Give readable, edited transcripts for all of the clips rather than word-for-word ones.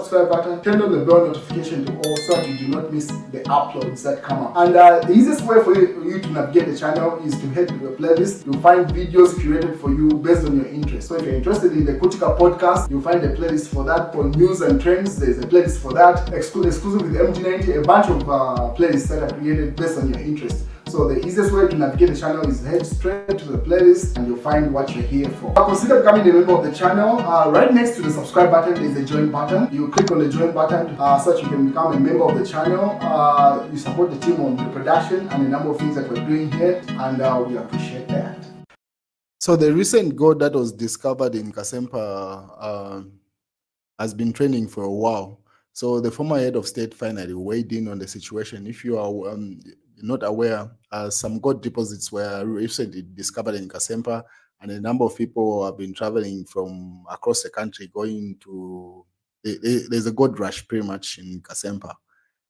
subscribe button, turn on the bell notification to all so that you do not miss the uploads that come up. And the easiest way for you to navigate the channel is to head to the playlist. You'll find videos curated for you based on your interest. So if you're interested in the Kutika podcast, you'll find a playlist for that. For news and trends, there's a playlist for that. Exclusive with MG90, a bunch of playlists that are created based on your interest. So the easiest way to navigate the channel is head straight to the playlist and you'll find what you're here for. Consider becoming a member of the channel. Right next to the subscribe button is the join button. You click on the join button so that you can become a member of the channel. You support the team on the production and a number of things that we're doing here, and we appreciate that. So the recent gold that was discovered in Kasempa has been trending for a while. So the former head of state finally weighed in on the situation. If you are not aware, some gold deposits were recently discovered in Kasempa, and a number of people have been traveling from across the country going to, there's a gold rush pretty much in Kasempa.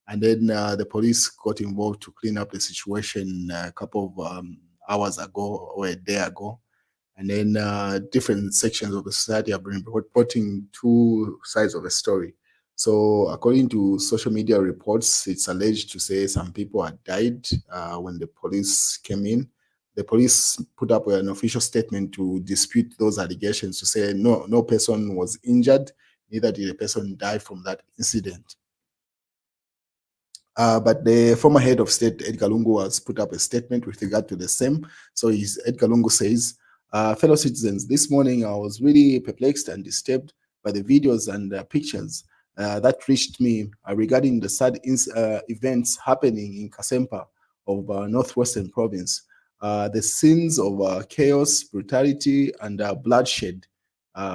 And then the police got involved to clean up the situation a couple of hours ago or a day ago. And then different sections of the society have been reporting two sides of the story. So according to social media reports, it's alleged to say some people had died when the police came in. The police put up an official statement to dispute those allegations, to say no person was injured, neither did a person die from that incident. But the former head of state, Edgar Lungu, has put up a statement with regard to the same. So Edgar Lungu says, fellow citizens, this morning I was really perplexed and disturbed by the videos and pictures that reached me regarding the sad events happening in Kasempa of Northwestern Province. The scenes of chaos, brutality, and bloodshed,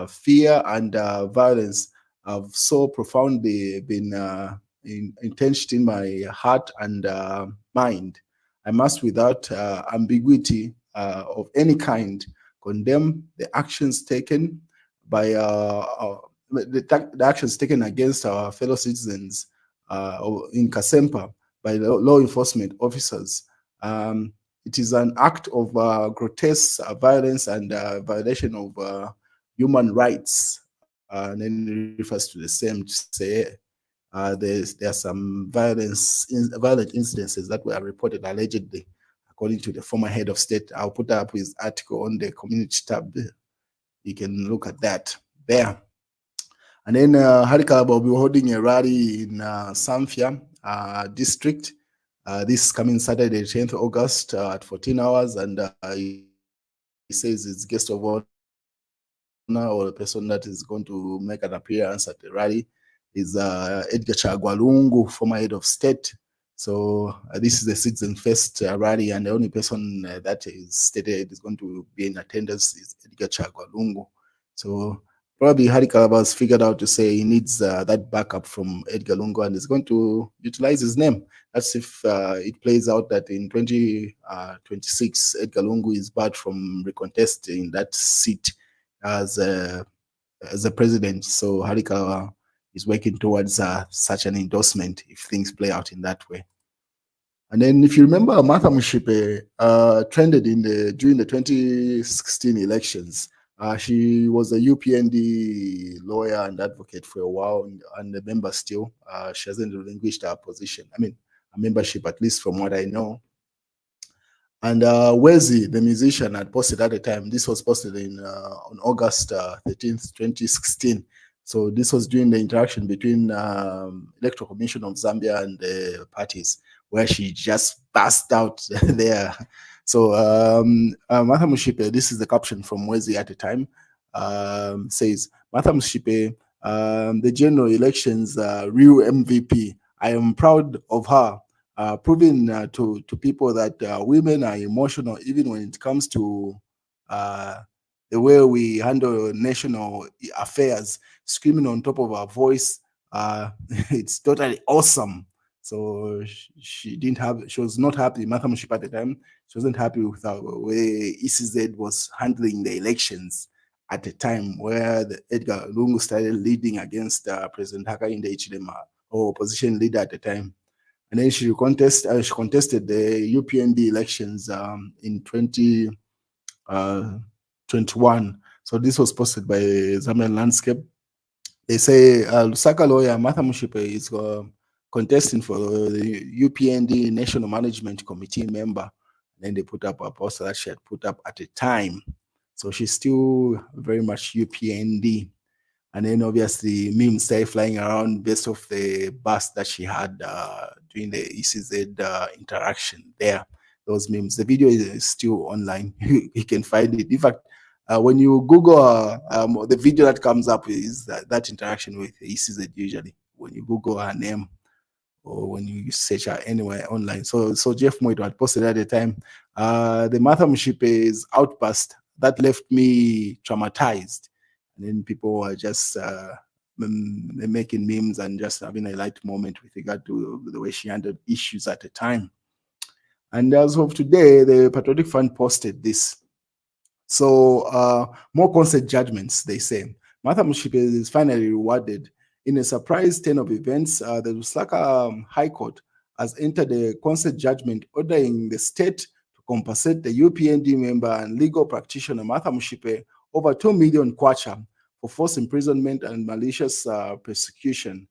fear and violence have so profoundly been entrenched in my heart and mind. I must, without ambiguity of any kind, condemn the actions taken by the actions taken against our fellow citizens in Kasempa by law enforcement officers. It is an act of grotesque violence and violation of human rights. And then it refers to the same to say there are some violent incidences that were reported allegedly, according to the former head of state. I'll put up his article on the community tab. You can look at that there. And then Harikaba will be holding a rally in Samfya district this coming Saturday, 10th August at 14 hours. And he says it's guest of honor, or the person that is going to make an appearance at the rally is Edgar Chagwa, Lungu, former head of state. So this is the Citizen Fest rally, and the only person that is stated is going to be in attendance is Edgar Chagwa, Lungu. So probably Hari Kalaba has figured out to say he needs that backup from Edgar Lungu, and is going to utilize his name. That's if it plays out that in 2026, Edgar Lungu is barred from recontesting that seat as a president. So Hari Kalaba is working towards such an endorsement if things play out in that way. And then, if you remember, Martha Mushipe trended during the 2016 elections. She was a UPND lawyer and advocate for a while, and a member still. She hasn't relinquished her position. I mean, a membership, at least from what I know. And Wezi, the musician, had posted at the time. This was posted on August 13th, 2016. So this was during the interaction between Electoral Commission of Zambia and the parties, where she just burst out there. So Martha Mushipe, this is the caption from Wezi at the time, says, Martha Mushipe, the general elections real MVP. I am proud of her, proving to people that women are emotional, even when it comes to the way we handle national affairs, screaming on top of our voice. It's totally awesome. So she was not happy, Martha Mushipe at the time. She wasn't happy with the way ECZ was handling the elections at the time, where Edgar Lungu started leading against President Hakainde Hichilema, or opposition leader at the time. And then she contested the UPND elections in 2021. So this was posted by Zambian Landscape. They say Lusaka lawyer Martha Mushipe is contesting for the UPND National Management Committee member. Then they put up a poster that she had put up at the time. So she's still very much UPND. And then obviously memes started flying around based off the bus that she had during the ECZ interaction there. Those memes. The video is still online. You can find it. In fact, when you Google the video that comes up is that interaction with ECZ usually. When you Google her name or when you search her anywhere online. So Jeff Moito had posted at the time, the Martha Mushipe's outburst that left me traumatized. And then people were just making memes and just having a light moment with regard to the way she handled issues at the time. And as of today, the Patriotic Fund posted this. So more consent judgments, they say. Martha Mushipe is finally rewarded. In a surprise turn of events, the Lusaka High Court has entered a consent judgment ordering the state to compensate the UPND member and legal practitioner Martha Mushipe over 2 million kwacha for forced imprisonment and malicious persecution.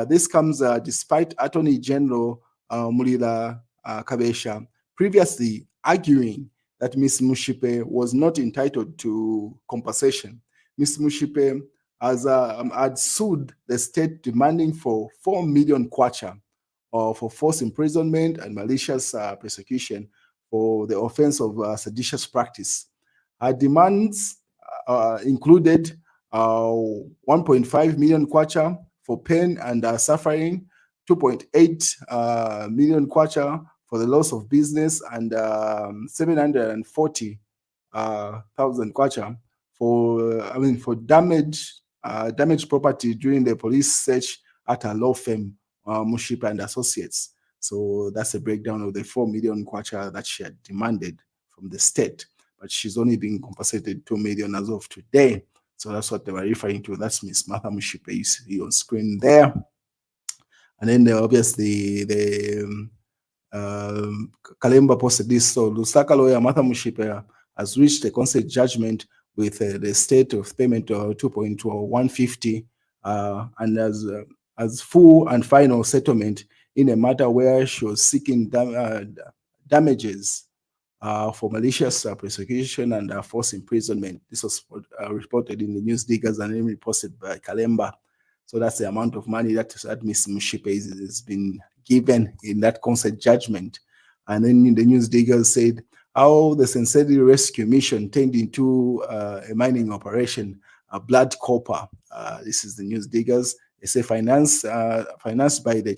This comes despite Attorney General Mulila Kabesha previously arguing that Ms. Mushipe was not entitled to compensation. Ms. Mushipe had sued the state demanding for 4 million kwacha for forced imprisonment and malicious persecution for the offense of seditious practice. Her demands included 1.5 million kwacha for pain and suffering, 2.8 million kwacha for the loss of business, and 740,000 kwacha for damaged property during the police search at a law firm, Mushipe and Associates. So that's a breakdown of the 4 million kwacha that she had demanded from the state, but she's only being compensated 2 million as of today. So that's what they were referring to. That's Miss Martha Mushipe you see on screen there. And then obviously the Kasempa posted this. So Lusaka lawyer Martha Mushipe has reached a consent judgment with the state of payment of 2.150 and as full and final settlement in a matter where she was seeking damages for malicious persecution and forced imprisonment. This was reported in the news diggers and then reported by Kasempa. So that's the amount of money that Ms. Mushipe has been given in that consent judgment. And then in the news diggers said how the Sensitivity Rescue Mission turned into a mining operation, a blood copper. This is the news diggers. They say financed by the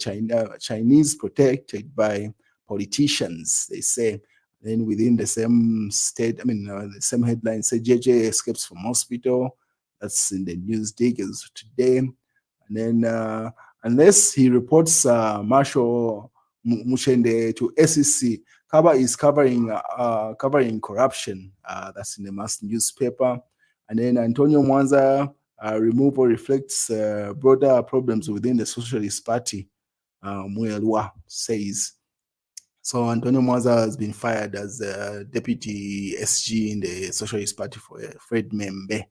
Chinese, protected by politicians, they say. Then within the same state, the same headline say JJ escapes from hospital. That's in the news diggers today. And then unless he reports Marshal Mushende to SEC, Kaba is covering corruption. That's in the mass newspaper. And then Antonio Mwanza removal reflects broader problems within the Socialist Party, Muelwa says. So Antonio Mwanza has been fired as deputy SG in the Socialist Party for Fred Membe.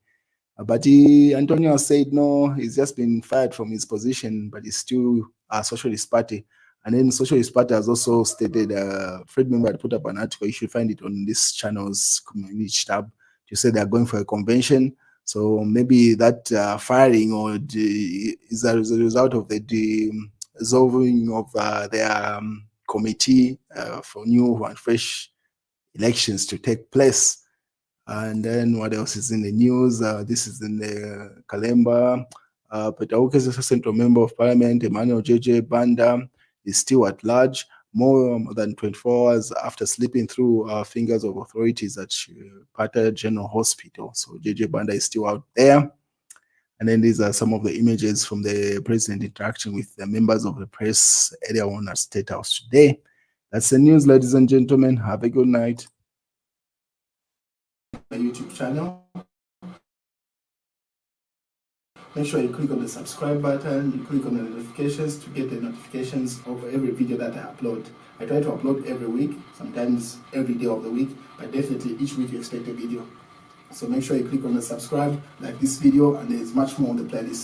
But Antonio said no, he's just been fired from his position, but he's still a Socialist Party. And then Socialist Party has also stated, Fred Membe had put up an article, you should find it on this channel's community tab, to say they're going for a convention. So maybe that firing is a result of the dissolving of their committee for new and fresh elections to take place. And then what else is in the news? This is in the Kasempa. Petauke is a central member of parliament. Emmanuel JJ Banda is still at large, more than 24 hours after slipping through fingers of authorities at Pata General Hospital. So JJ Banda is still out there. And then these are some of the images from the president interaction with the members of the press earlier on at State House today. That's the news, ladies and gentlemen. Have a good night. My YouTube channel. Make sure you click on the subscribe button, you click on the notifications to get the notifications of every video that I upload. I try to upload every week, sometimes every day of the week, but definitely each week you expect a video. So make sure you click on the subscribe, like this video, and there's much more on the playlist.